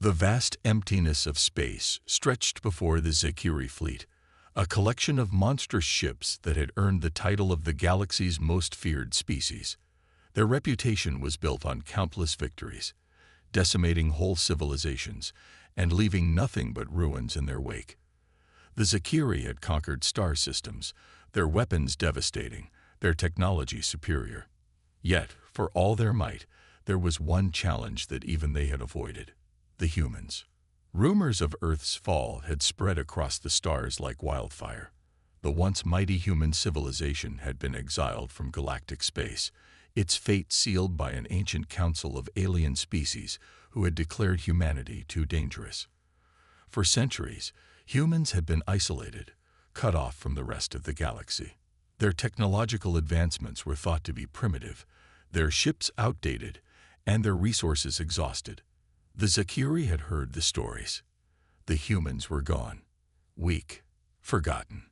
The vast emptiness of space stretched before the Zakiri fleet, a collection of monstrous ships that had earned the title of the galaxy's most feared species. Their reputation was built on countless victories, decimating whole civilizations and leaving nothing but ruins in their wake. The Zakiri had conquered star systems, their weapons devastating, their technology superior. Yet, for all their might, there was one challenge that even they had avoided: the humans. Rumors of Earth's fall had spread across the stars like wildfire. The once mighty human civilization had been exiled from galactic space, its fate sealed by an ancient council of alien species who had declared humanity too dangerous. For centuries, humans had been isolated, cut off from the rest of the galaxy. Their technological advancements were thought to be primitive, their ships outdated, and their resources exhausted. The Zakiri had heard the stories. The humans were gone, weak, forgotten.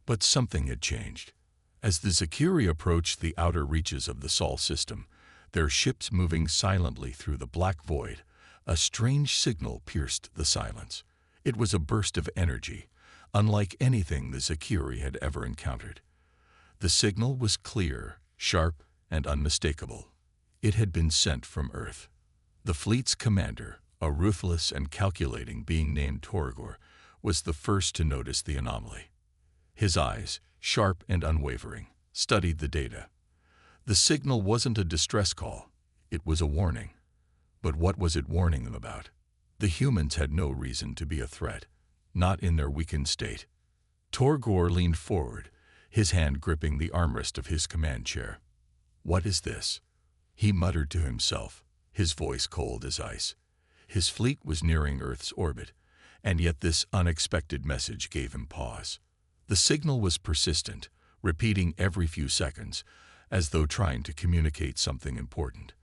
But something had changed. As the Zakiri approached the outer reaches of the Sol system, their ships moving silently through the black void, a strange signal pierced the silence. It was a burst of energy, unlike anything the Zakiri had ever encountered. The signal was clear, sharp, and unmistakable. It had been sent from Earth. The fleet's commander, a ruthless and calculating being named Torgor, was the first to notice the anomaly. His eyes, sharp and unwavering, studied the data. The signal wasn't a distress call, it was a warning. But what was it warning them about? The humans had no reason to be a threat, not in their weakened state. Torgor leaned forward, his hand gripping the armrest of his command chair. "What is this?" he muttered to himself, his voice cold as ice. His fleet was nearing Earth's orbit, and yet this unexpected message gave him pause. The signal was persistent, repeating every few seconds, as though trying to communicate something important.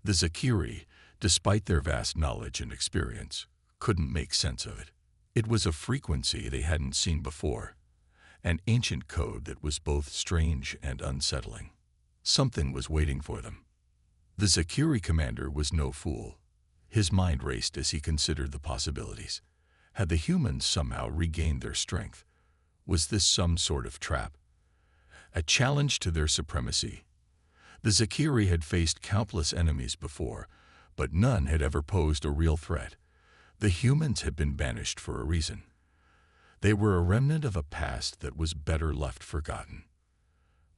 The Zakiri, despite their vast knowledge and experience, couldn't make sense of it. It was a frequency they hadn't seen before, an ancient code that was both strange and unsettling. Something was waiting for them. The Zakiri commander was no fool. His mind raced as he considered the possibilities. Had the humans somehow regained their strength? Was this some sort of trap? A challenge to their supremacy? The Zakiri had faced countless enemies before, but none had ever posed a real threat. The humans had been banished for a reason. They were a remnant of a past that was better left forgotten.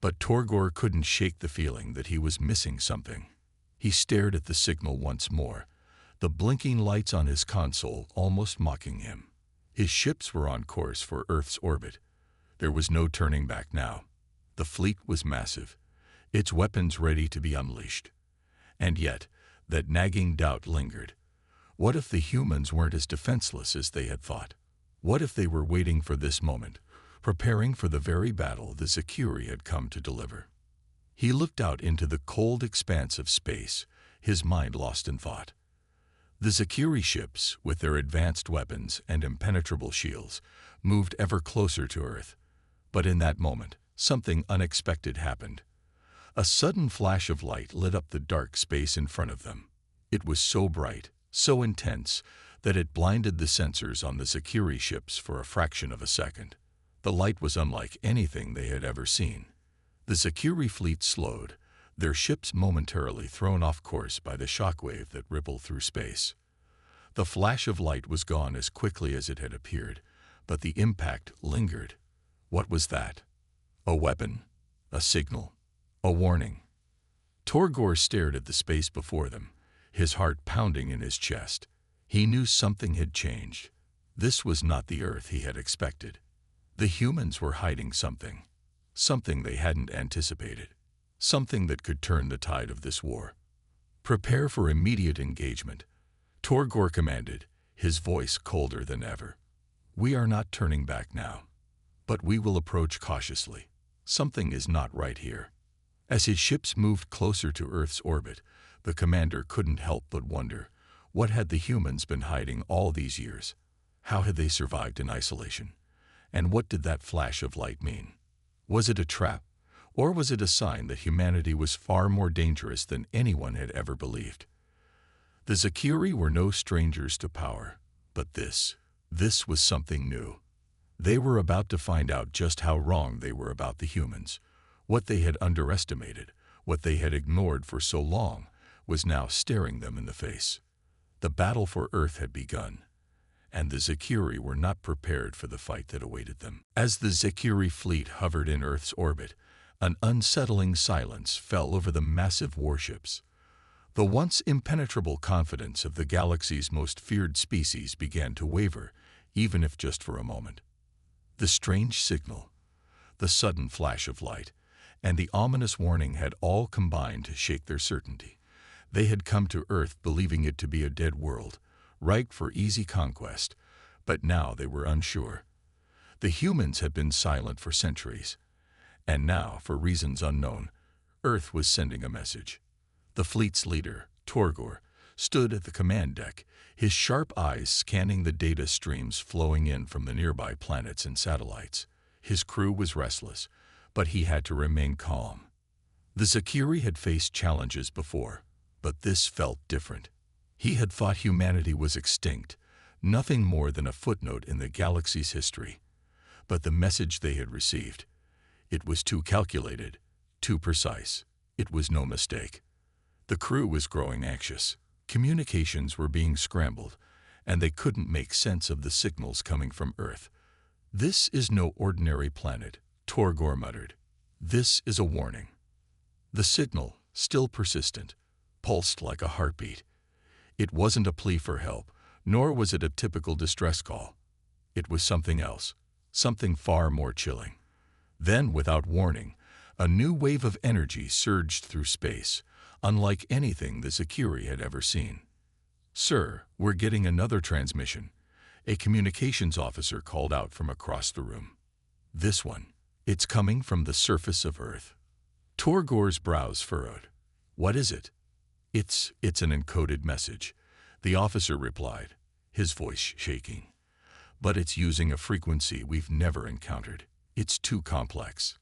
But Torgor couldn't shake the feeling that he was missing something. He stared at the signal once more, the blinking lights on his console almost mocking him. His ships were on course for Earth's orbit. There was no turning back now. The fleet was massive, its weapons ready to be unleashed. And yet, that nagging doubt lingered. What if the humans weren't as defenseless as they had thought? What if they were waiting for this moment, preparing for the very battle the Zakiri had come to deliver? He looked out into the cold expanse of space, his mind lost in thought. The Zakiri ships, with their advanced weapons and impenetrable shields, moved ever closer to Earth. But in that moment, something unexpected happened. A sudden flash of light lit up the dark space in front of them. It was so bright, so intense, that it blinded the sensors on the Zakiri ships for a fraction of a second. The light was unlike anything they had ever seen. The Zakiri fleet slowed, their ships momentarily thrown off course by the shockwave that rippled through space. The flash of light was gone as quickly as it had appeared, but the impact lingered. What was that? A weapon? A signal? A warning? Torgor stared at the space before them, his heart pounding in his chest. He knew something had changed. This was not the Earth he had expected. The humans were hiding something. Something they hadn't anticipated. Something that could turn the tide of this war. "Prepare for immediate engagement," Torgor commanded, his voice colder than ever. "We are not turning back now. But we will approach cautiously. Something is not right here." As his ships moved closer to Earth's orbit, the commander couldn't help but wonder, what had the humans been hiding all these years? How had they survived in isolation? And what did that flash of light mean? Was it a trap, or was it a sign that humanity was far more dangerous than anyone had ever believed? The Zakiri were no strangers to power, but this was something new. They were about to find out just how wrong they were about the humans. What they had underestimated, what they had ignored for so long, was now staring them in the face. The battle for Earth had begun, and the Zakiri were not prepared for the fight that awaited them. As the Zakiri fleet hovered in Earth's orbit, an unsettling silence fell over the massive warships. The once impenetrable confidence of the galaxy's most feared species began to waver, even if just for a moment. The strange signal, the sudden flash of light, and the ominous warning had all combined to shake their certainty. They had come to Earth believing it to be a dead world, ripe for easy conquest, but now they were unsure. The humans had been silent for centuries, and now, for reasons unknown, Earth was sending a message. The fleet's leader, Torgor, stood at the command deck, his sharp eyes scanning the data streams flowing in from the nearby planets and satellites. His crew was restless, but he had to remain calm. The Zakiri had faced challenges before, but this felt different. He had thought humanity was extinct, nothing more than a footnote in the galaxy's history. But the message they had received, it was too calculated, too precise. It was no mistake. The crew was growing anxious. Communications were being scrambled, and they couldn't make sense of the signals coming from Earth. "This is no ordinary planet," Torgor muttered. "This is a warning." The signal, still persistent, pulsed like a heartbeat. It wasn't a plea for help, nor was it a typical distress call. It was something else, something far more chilling. Then, without warning, a new wave of energy surged through space, unlike anything the Zakiri had ever seen. "Sir, we're getting another transmission," a communications officer called out from across the room. "This one. It's coming from the surface of Earth." Torgor's brows furrowed. "What is it?" It's an encoded message," the officer replied, his voice shaking. "But it's using a frequency we've never encountered. It's too complex,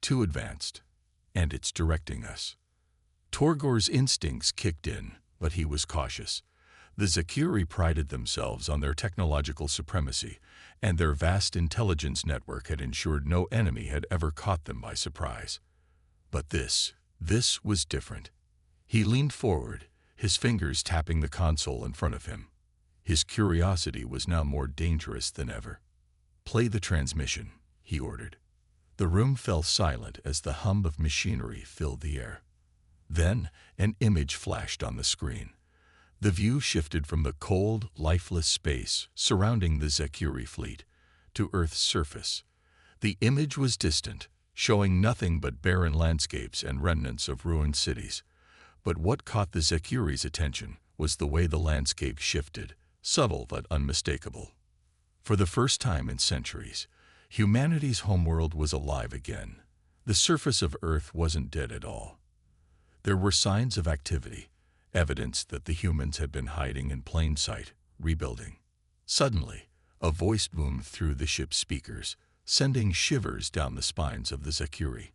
too advanced, and it's directing us." Torgor's instincts kicked in, but he was cautious. The Zakiri prided themselves on their technological supremacy, and their vast intelligence network had ensured no enemy had ever caught them by surprise. But this was different. He leaned forward, his fingers tapping the console in front of him. His curiosity was now more dangerous than ever. "Play the transmission," he ordered. The room fell silent as the hum of machinery filled the air. Then an image flashed on the screen. The view shifted from the cold, lifeless space surrounding the Zakiri fleet to Earth's surface. The image was distant, showing nothing but barren landscapes and remnants of ruined cities. But what caught the Zakiri's attention was the way the landscape shifted, subtle but unmistakable. For the first time in centuries, humanity's homeworld was alive again. The surface of Earth wasn't dead at all. There were signs of activity, evidence that the humans had been hiding in plain sight, rebuilding. Suddenly, a voice boomed through the ship's speakers, sending shivers down the spines of the Zakiri.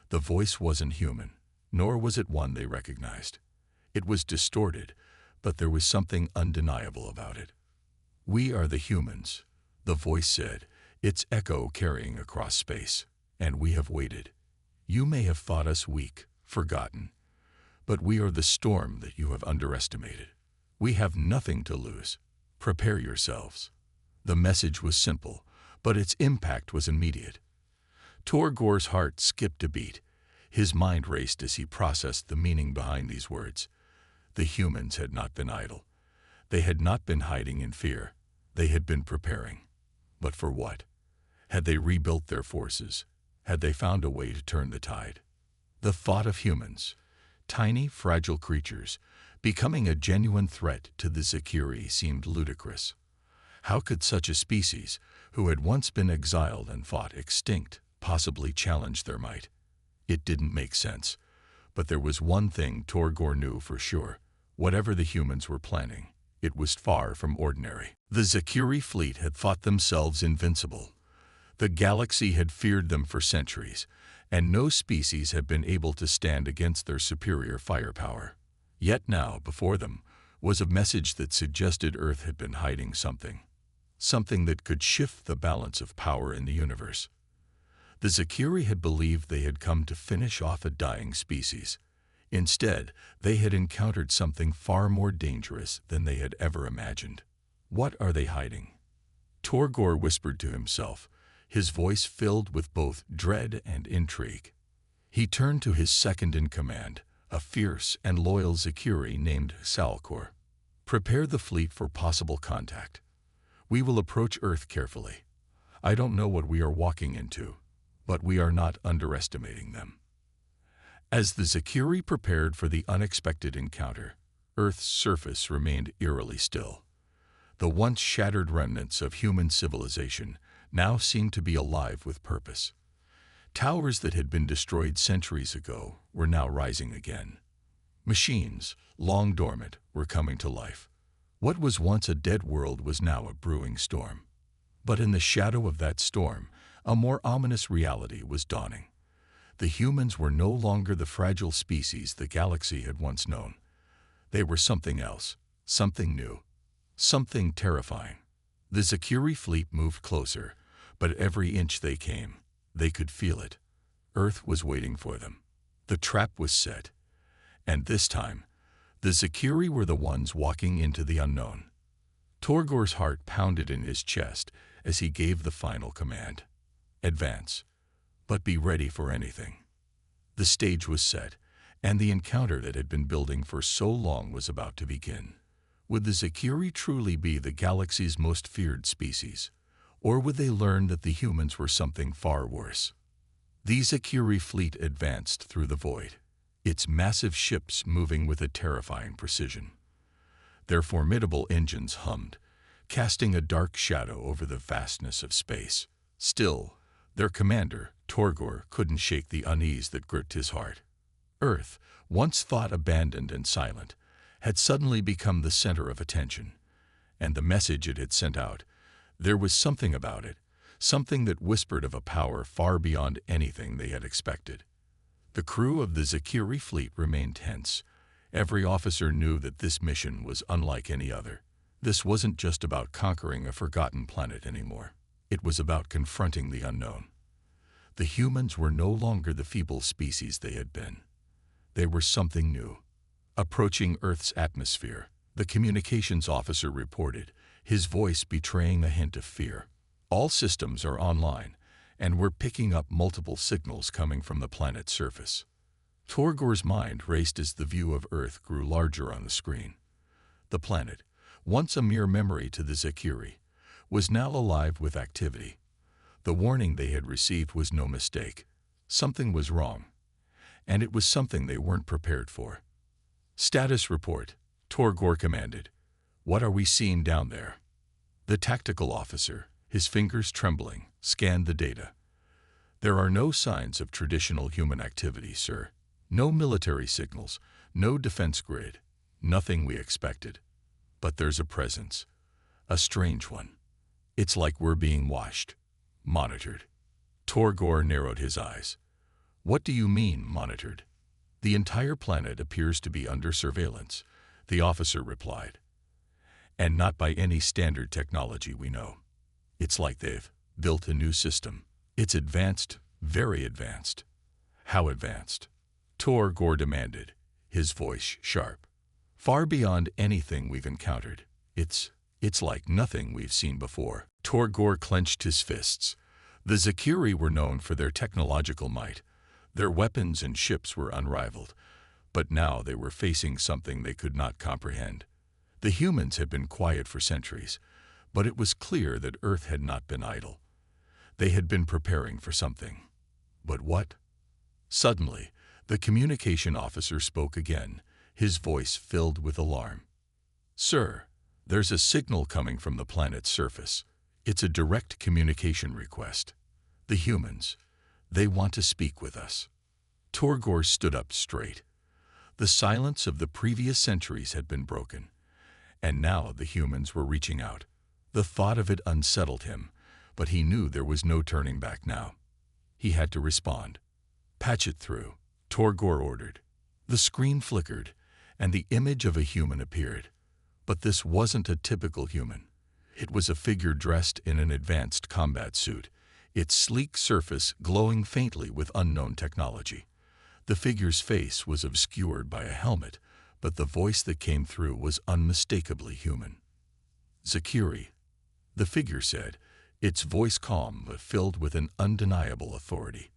The voice wasn't human, nor was it one they recognized. It was distorted, but there was something undeniable about it. "We are the humans," the voice said, its echo carrying across space, "and we have waited. You may have thought us weak, forgotten, but we are the storm that you have underestimated. We have nothing to lose. Prepare yourselves." The message was simple, but its impact was immediate. Torgor's heart skipped a beat. His mind raced as he processed the meaning behind these words. The humans had not been idle. They had not been hiding in fear. They had been preparing. But for what? Had they rebuilt their forces? Had they found a way to turn the tide? The thought of humans, tiny, fragile creatures, becoming a genuine threat to the Zakiri seemed ludicrous. How could such a species, who had once been exiled and thought extinct, possibly challenge their might? It didn't make sense. But there was one thing Torgor knew for sure. Whatever the humans were planning, it was far from ordinary. The Zakiri fleet had thought themselves invincible. The galaxy had feared them for centuries, and no species had been able to stand against their superior firepower. Yet now, before them, was a message that suggested Earth had been hiding something that could shift the balance of power in the universe. The Zakiri had believed they had come to finish off a dying species. Instead, they had encountered something far more dangerous than they had ever imagined. What are they hiding? Torgor whispered to himself, his voice filled with both dread and intrigue. He turned to his second-in-command, a fierce and loyal Zakiri named Salkor. Prepare the fleet for possible contact. We will approach Earth carefully. I don't know what we are walking into, but we are not underestimating them. As the Zakiri prepared for the unexpected encounter, Earth's surface remained eerily still. The once shattered remnants of human civilization now seemed to be alive with purpose. Towers that had been destroyed centuries ago were now rising again. Machines, long dormant, were coming to life. What was once a dead world was now a brewing storm. But in the shadow of that storm, a more ominous reality was dawning. The humans were no longer the fragile species the galaxy had once known. They were something else, something new, something terrifying. The Zakiri fleet moved closer, but every inch they came, they could feel it. Earth was waiting for them. The trap was set. And this time, the Zakiri were the ones walking into the unknown. Torgor's heart pounded in his chest as he gave the final command. Advance, but be ready for anything. The stage was set, and the encounter that had been building for so long was about to begin. Would the Zakiri truly be the galaxy's most feared species, or would they learn that the humans were something far worse? The Zakiri fleet advanced through the void, its massive ships moving with a terrifying precision. Their formidable engines hummed, casting a dark shadow over the vastness of space. Still, their commander, Torgor, couldn't shake the unease that gripped his heart. Earth, once thought abandoned and silent, had suddenly become the center of attention. And the message it had sent out, there was something about it, something that whispered of a power far beyond anything they had expected. The crew of the Zakiri fleet remained tense. Every officer knew that this mission was unlike any other. This wasn't just about conquering a forgotten planet anymore. It was about confronting the unknown. The humans were no longer the feeble species they had been. They were something new. Approaching Earth's atmosphere, the communications officer reported, his voice betraying a hint of fear. All systems are online, and we're picking up multiple signals coming from the planet's surface. Torgor's mind raced as the view of Earth grew larger on the screen. The planet, once a mere memory to the Zakiri, was now alive with activity. The warning they had received was no mistake. Something was wrong, and it was something they weren't prepared for. Status report, Torgor commanded. What are we seeing down there? The tactical officer, his fingers trembling, scanned the data. There are no signs of traditional human activity, sir. No military signals, no defense grid, nothing we expected. But there's a presence, a strange one. It's like we're being watched, monitored. Torgor narrowed his eyes. What do you mean, monitored? The entire planet appears to be under surveillance, the officer replied. And not by any standard technology we know. It's like they've built a new system. It's advanced, very advanced. How advanced? Torgor demanded, his voice sharp. Far beyond anything we've encountered. It's like nothing we've seen before. Torgor clenched his fists. The Zakiri were known for their technological might. Their weapons and ships were unrivaled. But now they were facing something they could not comprehend. The humans had been quiet for centuries, but it was clear that Earth had not been idle. They had been preparing for something. But what? Suddenly, the communication officer spoke again, his voice filled with alarm. Sir, there's a signal coming from the planet's surface. It's a direct communication request. The humans, they want to speak with us. Torgor stood up straight. The silence of the previous centuries had been broken, and now the humans were reaching out. The thought of it unsettled him, but he knew there was no turning back now. He had to respond. Patch it through, Torgor ordered. The screen flickered, and the image of a human appeared. But this wasn't a typical human. It was a figure dressed in an advanced combat suit, its sleek surface glowing faintly with unknown technology. The figure's face was obscured by a helmet, but the voice that came through was unmistakably human. "Zakiri," the figure said, its voice calm but filled with an undeniable authority.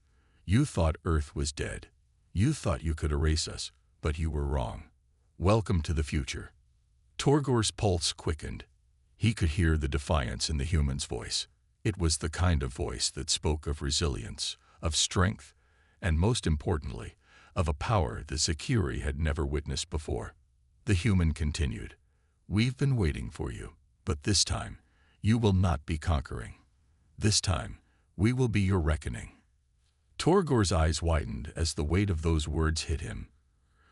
"You thought Earth was dead. You thought you could erase us, but you were wrong. Welcome to the future." Torgor's pulse quickened. He could hear the defiance in the human's voice. It was the kind of voice that spoke of resilience, of strength, and most importantly, of a power that Zakiri had never witnessed before. The human continued, "We've been waiting for you, but this time, you will not be conquering. This time, we will be your reckoning." Torgor's eyes widened as the weight of those words hit him.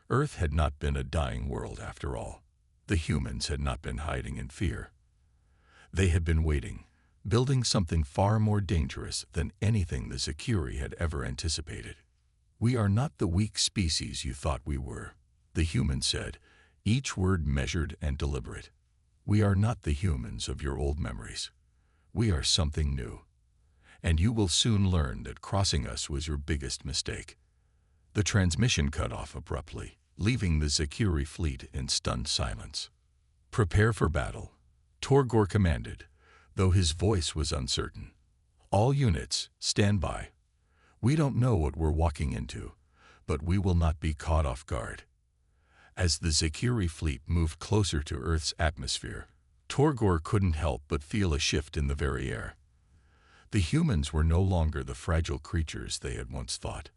Earth had not been a dying world after all. The humans had not been hiding in fear. They had been waiting, building something far more dangerous than anything the Zakiri had ever anticipated. "We are not the weak species you thought we were," the human said, each word measured and deliberate. "We are not the humans of your old memories. We are something new. And you will soon learn that crossing us was your biggest mistake." The transmission cut off abruptly, leaving the Zakiri fleet in stunned silence. "Prepare for battle," Torgor commanded, though his voice was uncertain. "All units, stand by. We don't know what we're walking into, but we will not be caught off guard." As the Zakiri fleet moved closer to Earth's atmosphere, Torgor couldn't help but feel a shift in the very air. The humans were no longer the fragile creatures they had once thought.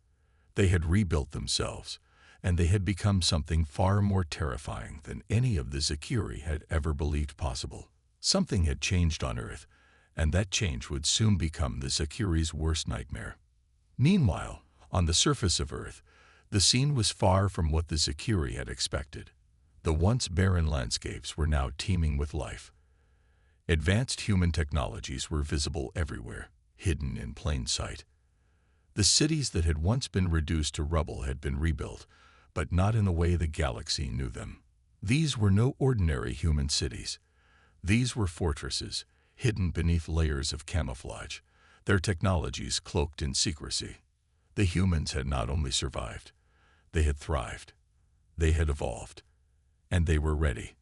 They had rebuilt themselves, and they had become something far more terrifying than any of the Zakiri had ever believed possible. Something had changed on Earth, and that change would soon become the Zakiri's worst nightmare. Meanwhile, on the surface of Earth, the scene was far from what the Zakiri had expected. The once barren landscapes were now teeming with life. Advanced human technologies were visible everywhere, hidden in plain sight. The cities that had once been reduced to rubble had been rebuilt, but not in the way the galaxy knew them. These were no ordinary human cities. These were fortresses, hidden beneath layers of camouflage, their technologies cloaked in secrecy. The humans had not only survived, they had thrived, they had evolved, and they were ready.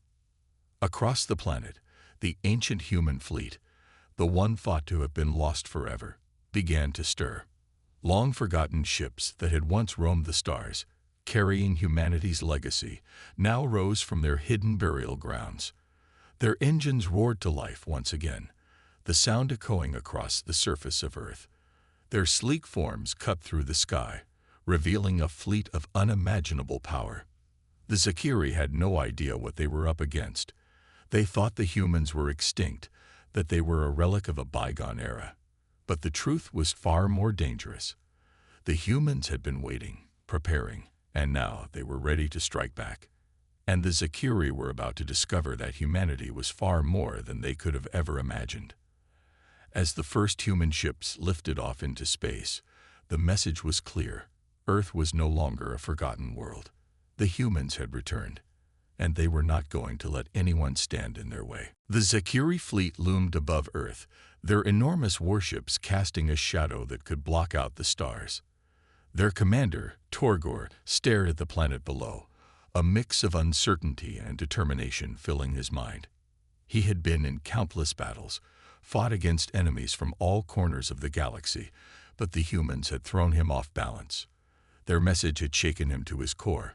Across the planet, the ancient human fleet, the one thought to have been lost forever, began to stir. Long-forgotten ships that had once roamed the stars, carrying humanity's legacy, now rose from their hidden burial grounds. Their engines roared to life once again, the sound echoing across the surface of Earth. Their sleek forms cut through the sky, revealing a fleet of unimaginable power. The Zakiri had no idea what they were up against. They thought the humans were extinct, that they were a relic of a bygone era. But the truth was far more dangerous. The humans had been waiting, preparing, and now they were ready to strike back. And the Zakiri were about to discover that humanity was far more than they could have ever imagined. As the first human ships lifted off into space, the message was clear. Earth was no longer a forgotten world. The humans had returned, and they were not going to let anyone stand in their way. The Zakiri fleet loomed above Earth, their enormous warships casting a shadow that could block out the stars. Their commander, Torgor, stared at the planet below, a mix of uncertainty and determination filling his mind. He had been in countless battles, fought against enemies from all corners of the galaxy, but the humans had thrown him off balance. Their message had shaken him to his core.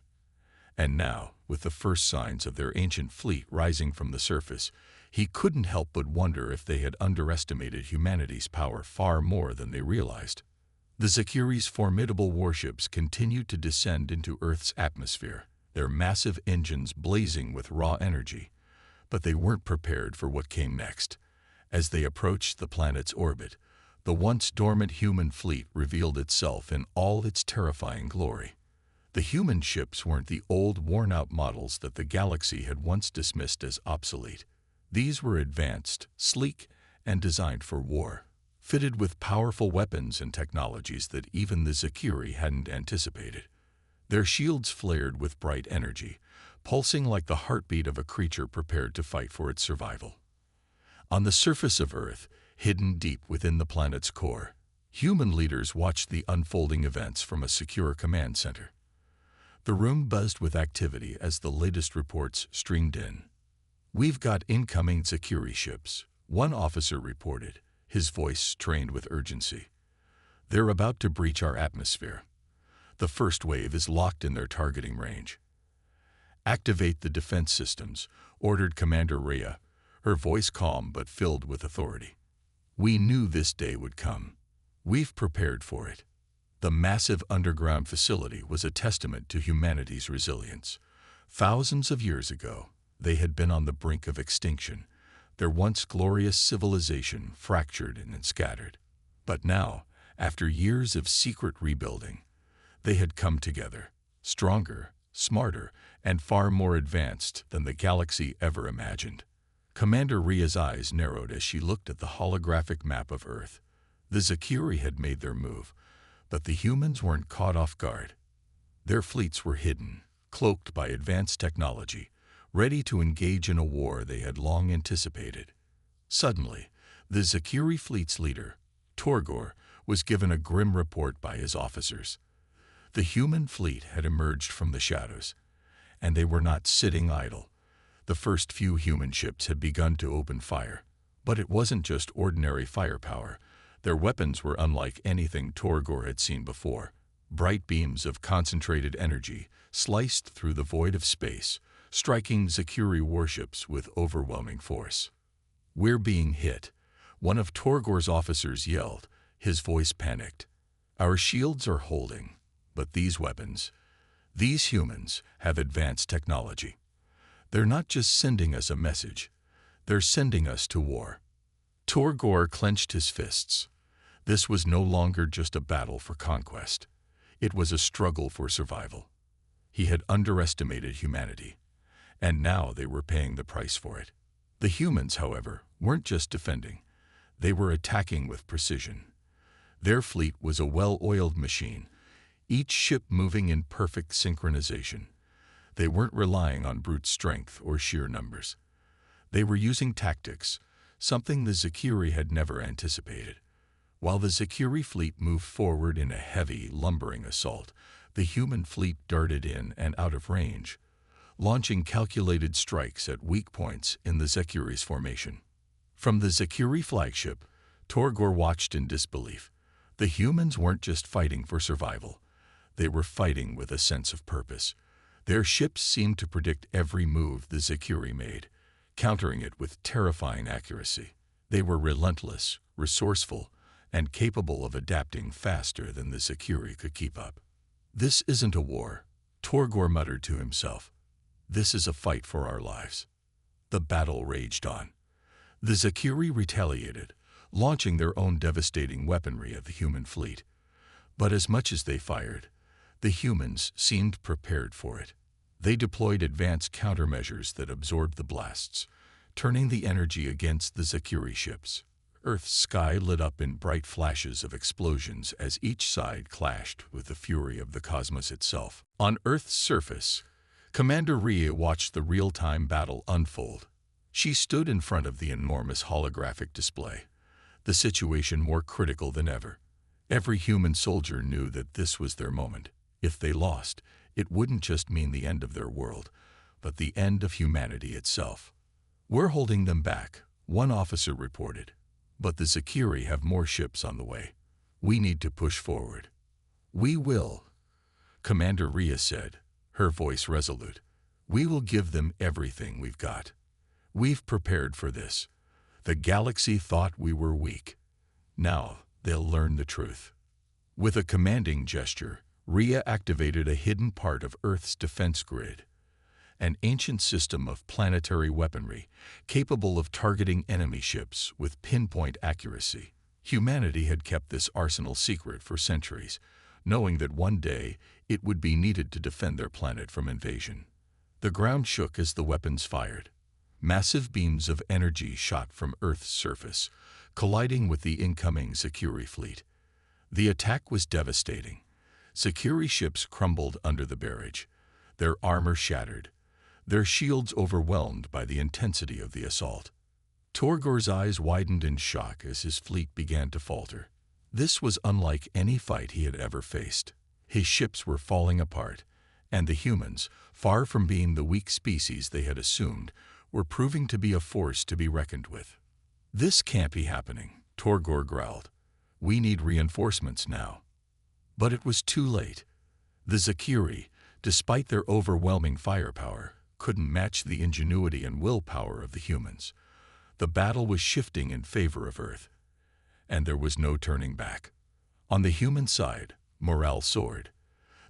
And now, with the first signs of their ancient fleet rising from the surface, he couldn't help but wonder if they had underestimated humanity's power far more than they realized. The Zakiri's formidable warships continued to descend into Earth's atmosphere, their massive engines blazing with raw energy. But they weren't prepared for what came next. As they approached the planet's orbit, the once dormant human fleet revealed itself in all its terrifying glory. The human ships weren't the old, worn-out models that the galaxy had once dismissed as obsolete. These were advanced, sleek, and designed for war, fitted with powerful weapons and technologies that even the Zakiri hadn't anticipated. Their shields flared with bright energy, pulsing like the heartbeat of a creature prepared to fight for its survival. On the surface of Earth, hidden deep within the planet's core, human leaders watched the unfolding events from a secure command center. The room buzzed with activity as the latest reports streamed in. "We've got incoming security ships," one officer reported, his voice trained with urgency. "They're about to breach our atmosphere. The first wave is locked in their targeting range." "Activate the defense systems," ordered Commander Rhea, her voice calm but filled with authority. "We knew this day would come. We've prepared for it." The massive underground facility was a testament to humanity's resilience. Thousands of years ago, they had been on the brink of extinction, their once glorious civilization fractured and scattered. But now, after years of secret rebuilding, they had come together, stronger, smarter, and far more advanced than the galaxy ever imagined. Commander Rhea's eyes narrowed as she looked at the holographic map of Earth. The Zakiri had made their move, but the humans weren't caught off guard. Their fleets were hidden, cloaked by advanced technology, ready to engage in a war they had long anticipated. Suddenly, the Zakiri fleet's leader, Torgor, was given a grim report by his officers. The human fleet had emerged from the shadows, and they were not sitting idle. The first few human ships had begun to open fire, but it wasn't just ordinary firepower. Their weapons were unlike anything Torgor had seen before. Bright beams of concentrated energy sliced through the void of space, striking Zakiri warships with overwhelming force. "We're being hit," one of Torgor's officers yelled, his voice panicked. "Our shields are holding, but these weapons, these humans, have advanced technology. They're not just sending us a message, they're sending us to war." Torgor clenched his fists. This was no longer just a battle for conquest. It was a struggle for survival. He had underestimated humanity, and now they were paying the price for it. The humans, however, weren't just defending. They were attacking with precision. Their fleet was a well-oiled machine, each ship moving in perfect synchronization. They weren't relying on brute strength or sheer numbers. They were using tactics, something the Zakiri had never anticipated. While the Zakiri fleet moved forward in a heavy, lumbering assault, the human fleet darted in and out of range, launching calculated strikes at weak points in the Zakiri's formation. From the Zakiri flagship, Torgor watched in disbelief. The humans weren't just fighting for survival. They were fighting with a sense of purpose. Their ships seemed to predict every move the Zakiri made, countering it with terrifying accuracy. They were relentless, resourceful, and capable of adapting faster than the Zakiri could keep up. "This isn't a war," Torgor muttered to himself. "This is a fight for our lives." The battle raged on. The Zakiri retaliated, launching their own devastating weaponry at the human fleet. But as much as they fired, the humans seemed prepared for it. They deployed advanced countermeasures that absorbed the blasts, turning the energy against the Zakiri ships. Earth's sky lit up in bright flashes of explosions as each side clashed with the fury of the cosmos itself. On Earth's surface, Commander Rhea watched the real-time battle unfold. She stood in front of the enormous holographic display, the situation more critical than ever. Every human soldier knew that this was their moment. If they lost, it wouldn't just mean the end of their world, but the end of humanity itself. "We're holding them back," one officer reported. "But the Zakiri have more ships on the way. We need to push forward." "We will," Commander Rhea said, her voice resolute. "We will give them everything we've got. We've prepared for this. The galaxy thought we were weak. Now they'll learn the truth." With a commanding gesture, Rhea activated a hidden part of Earth's defense grid, an ancient system of planetary weaponry capable of targeting enemy ships with pinpoint accuracy. Humanity had kept this arsenal secret for centuries, knowing that one day it would be needed to defend their planet from invasion. The ground shook as the weapons fired. Massive beams of energy shot from Earth's surface, colliding with the incoming Zakiri fleet. The attack was devastating. Zakiri ships crumbled under the barrage, their armor shattered. their shields overwhelmed by the intensity of the assault. Torgor's eyes widened in shock as his fleet began to falter. This was unlike any fight he had ever faced. His ships were falling apart, and the humans, far from being the weak species they had assumed, were proving to be a force to be reckoned with. "This can't be happening," Torgor growled. "We need reinforcements now." But it was too late. The Zakiri, despite their overwhelming firepower, couldn't match the ingenuity and willpower of the humans. The battle was shifting in favor of Earth, and there was no turning back. On the human side, morale soared.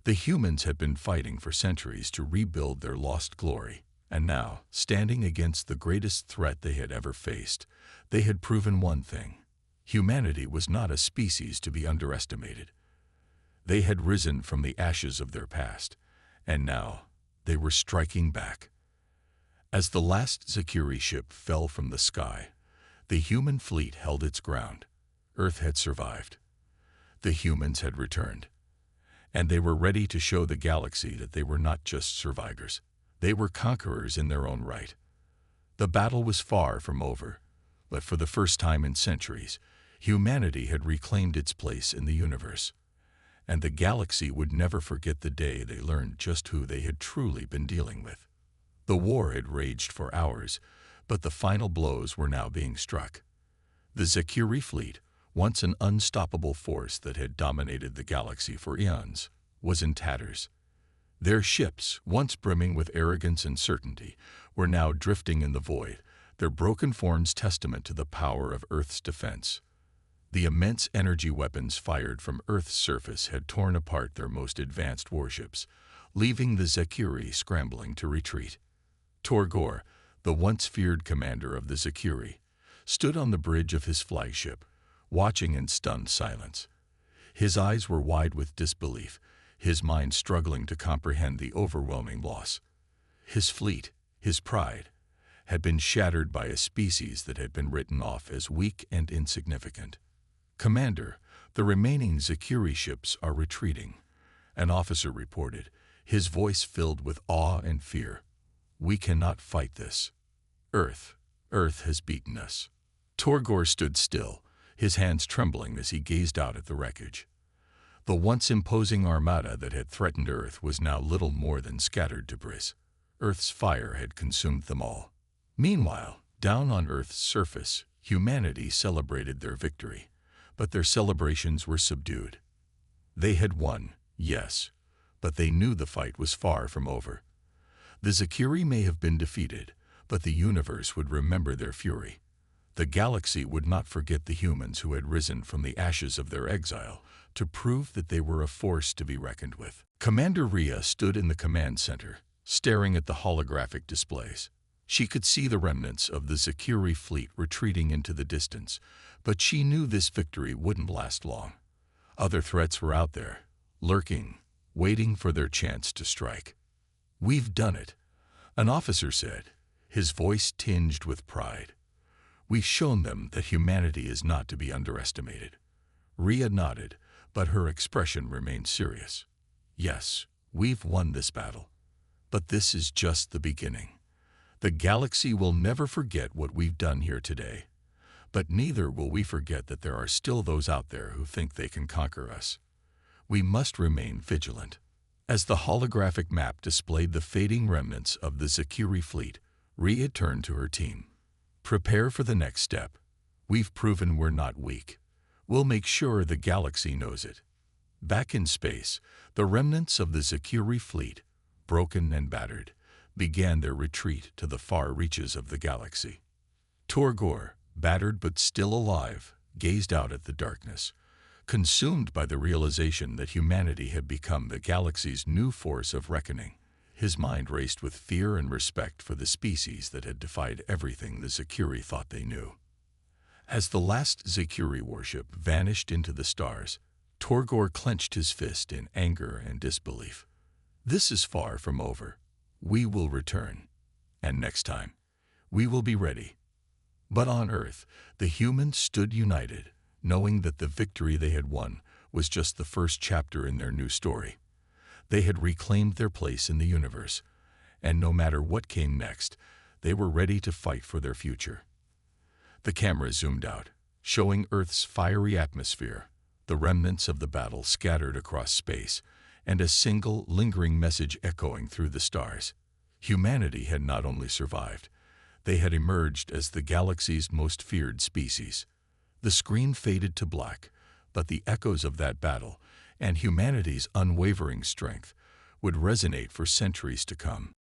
The humans had been fighting for centuries to rebuild their lost glory, and now, standing against the greatest threat they had ever faced, they had proven one thing: humanity was not a species to be underestimated. They had risen from the ashes of their past, and now they were striking back. As the last Zakiri ship fell from the sky, the human fleet held its ground. Earth had survived. The humans had returned, and they were ready to show the galaxy that they were not just survivors. They were conquerors in their own right. The battle was far from over, but for the first time in centuries, humanity had reclaimed its place in the universe, and the galaxy would never forget the day they learned just who they had truly been dealing with. The war had raged for hours, but the final blows were now being struck. The Zakiri fleet, once an unstoppable force that had dominated the galaxy for eons, was in tatters. Their ships, once brimming with arrogance and certainty, were now drifting in the void, their broken forms testament to the power of Earth's defense. The immense energy weapons fired from Earth's surface had torn apart their most advanced warships, leaving the Zakiri scrambling to retreat. Torgor, the once feared commander of the Zakiri, stood on the bridge of his flagship, watching in stunned silence. His eyes were wide with disbelief, his mind struggling to comprehend the overwhelming loss. His fleet, his pride, had been shattered by a species that had been written off as weak and insignificant. "Commander, the remaining Zakiri ships are retreating," an officer reported, his voice filled with awe and fear. "We cannot fight this. Earth has beaten us." Torgor stood still, his hands trembling as he gazed out at the wreckage. The once imposing armada that had threatened Earth was now little more than scattered debris. Earth's fire had consumed them all. Meanwhile, down on Earth's surface, humanity celebrated their victory, but their celebrations were subdued. They had won, yes, but they knew the fight was far from over. The Zakiri may have been defeated, but the universe would remember their fury. The galaxy would not forget the humans who had risen from the ashes of their exile to prove that they were a force to be reckoned with. Commander Rhea stood in the command center, staring at the holographic displays. She could see the remnants of the Zakiri fleet retreating into the distance, but she knew this victory wouldn't last long. Other threats were out there, lurking, waiting for their chance to strike. "We've done it," an officer said, his voice tinged with pride. "We've shown them that humanity is not to be underestimated." Rhea nodded, but her expression remained serious. "Yes, we've won this battle. But this is just the beginning. The galaxy will never forget what we've done here today. But neither will we forget that there are still those out there who think they can conquer us. We must remain vigilant." As the holographic map displayed the fading remnants of the Zakiri fleet, Rhea turned to her team. "Prepare for the next step. We've proven we're not weak. We'll make sure the galaxy knows it." Back in space, the remnants of the Zakiri fleet, broken and battered, began their retreat to the far reaches of the galaxy. Torgor, battered but still alive, gazed out at the darkness, consumed by the realization that humanity had become the galaxy's new force of reckoning. His mind raced with fear and respect for the species that had defied everything the Zakiri thought they knew. As the last Zakiri warship vanished into the stars, Torgor clenched his fist in anger and disbelief. "This is far from over. We will return. And next time, we will be ready." But on Earth, the humans stood united, knowing that the victory they had won was just the first chapter in their new story. They had reclaimed their place in the universe, and no matter what came next, they were ready to fight for their future. The camera zoomed out, showing Earth's fiery atmosphere, the remnants of the battle scattered across space, and a single lingering message echoing through the stars. Humanity had not only survived, they had emerged as the galaxy's most feared species. The screen faded to black, but the echoes of that battle and humanity's unwavering strength would resonate for centuries to come.